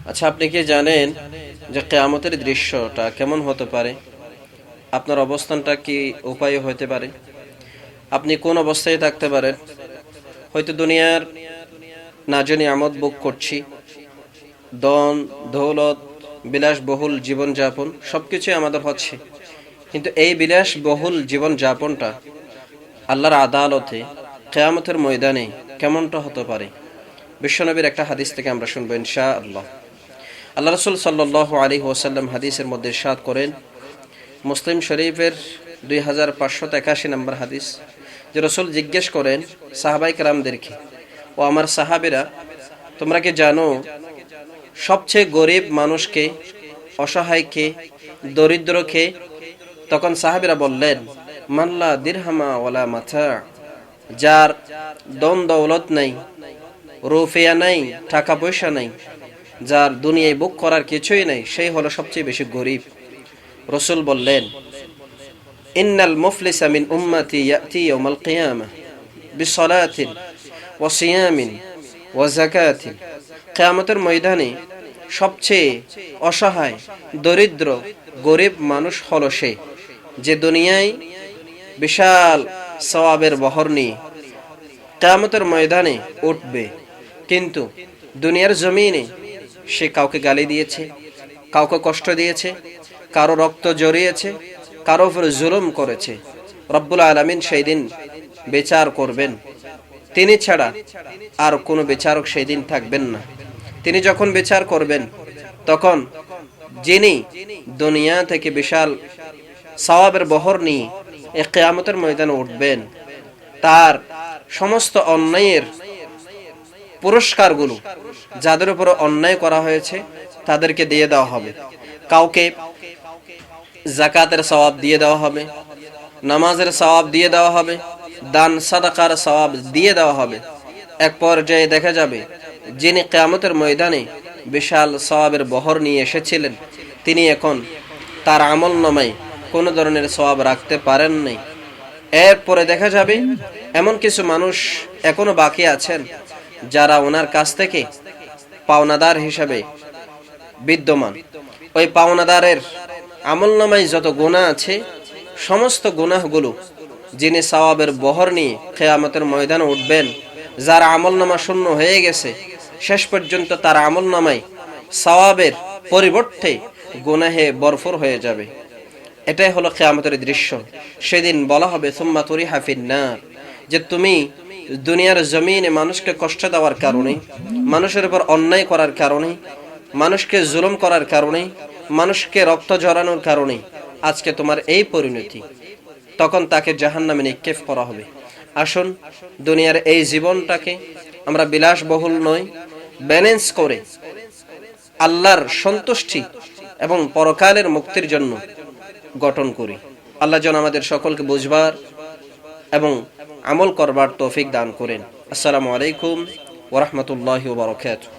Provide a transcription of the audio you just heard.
আচ্ছা, আপনি কি জানেন যে কিয়ামতের দৃশ্যটা কেমন হতে পারে? আপনার অবস্থানটা কি উপায় হতে পারে? আপনি কোন অবস্থায় থাকতে পারেন? হয়তো দুনিয়ার না জানি আমোদ ভোগ করছি, ধন দৌলত, বিলাসবহুল জীবনযাপন সবকিছুই আমাদের হচ্ছে, কিন্তু এই বিলাসবহুল জীবনযাপনটা আল্লাহর আদালতে কিয়ামতের ময়দানে কেমনটা হতে পারে? বিশ্বনবীর একটা হাদিস থেকে আমরা শুনবো ইনশাআল্লাহ। আল্লাহ রাসূল সাল্লাল্লাহু আলাইহি ওয়াসাল্লাম হাদিসের মধ্যে ইরশাদ করেন, মুসলিম শরীফের 2581 নম্বর হাদিস, যে রাসূল জিজ্ঞেস করেন সাহাবায়ে কেরামদেরকে, ও আমার সাহাবীরা, তোমরা কি জানো সবচেয়ে গরিব মানুষকে, অসহায়কে, দরিদ্রকে? তখন সাহাবীরা বললেন, মাল্লা দিরহামা ওয়ালা মাতা, যার ধন দৌলত নাই, রুফিয়া নাই, টাকা পয়সা নাই, যার দুনিয়ায় বুক করার কিছুই নাই, সেই হলো সবচেয়ে বেশি গরিব। রসুল বললেন, ইন্নাল মুফলিসা মিন উম্মতি ইয়াতি ইয়াউমাল কিয়ামাহ বিসসালাতিন ওয়া সিয়ামিন ওয়া যাকাতিন। কিয়ামতের ময়দানে সবচেয়ে অসহায়, দরিদ্র, গরিব মানুষ হলো সে, যে দুনিয়ায় বিশাল সওয়াবের বহর নিয়ে কিয়ামতের ময়দানে উঠবে, কিন্তু দুনিয়ার জমিনে সে কাউকে গালি দিয়েছে, কাউকে কষ্ট দিয়েছে, কারো রক্ত জড়িয়েছে, কারো উপর জুলুম করেছে। রব্বুল আলামিন সেই দিন বিচার করবেন, তিনি ছাড়া আর কোনো বিচারক সেই দিন থাকবেন না। তিনি যখন বিচার করবেন, তখন যিনি দুনিয়া থেকে বিশাল সওয়াবের বহর নিয়ে এই কিয়ামতের ময়দানে উঠবেন, তার সমস্ত অন্যায়ের পুরস্কারগুলো যাদের উপর অন্যায় করা হয়েছে তাদেরকে দিয়ে দেওয়া হবে। কাউকে যাকাতের সওয়াব দিয়ে দেওয়া হবে, নামাজের সওয়াব দিয়ে দেওয়া হবে, দান সাদাকার সওয়াব দিয়ে দেওয়া হবে। এক পর্যায়ে দেখা যাবে, যিনি কিয়ামতের ময়দানে বিশাল সওয়াবের বহর নিয়ে এসেছিলেন, তিনি এখন তার আমলনামায় কোনো ধরনের সওয়াব রাখতে পারেন নাই। এরপরে দেখা যাবে এমন কিছু মানুষ এখনো বাকি আছেন, যারা ওনার কাছ থেকে পাওনাদার হিসাবে বিদ্যমান। ওই পাওনাদারের আমলনামায় যত গুনাহ আছে, সমস্ত গুনাহগুলো যিনি সওয়াবের বহর নিয়ে কিয়ামতের ময়দানে উঠবেন, যার আমলনামা শূন্য হয়ে গেছে, শেষ পর্যন্ত তার আমলনামায় সওয়াবের পরিবর্তে গুনাহে ভরপুর হয়ে যাবে। এটাই হলো কিয়ামতের দৃশ্য। সেদিন বলা হবে, সুম্মা তুরিহা ফিন্নার, যে তুমি দুনিয়ার জমিনে মানুষকে কষ্ট দেওয়ার কারণে, মানুষের উপর অন্যায় করার কারণে, মানুষকে জুলুম করার কারণে, মানুষকে রক্ত ঝরানোর কারণে আজকে তোমার এই পরিণতি। তখন তাকে জাহান্নামে নিক্ষেপ করা হবে। আসুন, দুনিয়ার এই জীবনটাকে আমরা বিলাসবহুল নয়, ব্যালেন্স করে আল্লাহর সন্তুষ্টি এবং পরকালের মুক্তির জন্য গঠন করি। আল্লাহ যেন আমাদের সকলকে বুঝবার এবং আমল করবার তৌফিক দান করেন। আসসালামু আলাইকুম ওয়া রাহমাতুল্লাহি ওয়া বারাকাতুহু।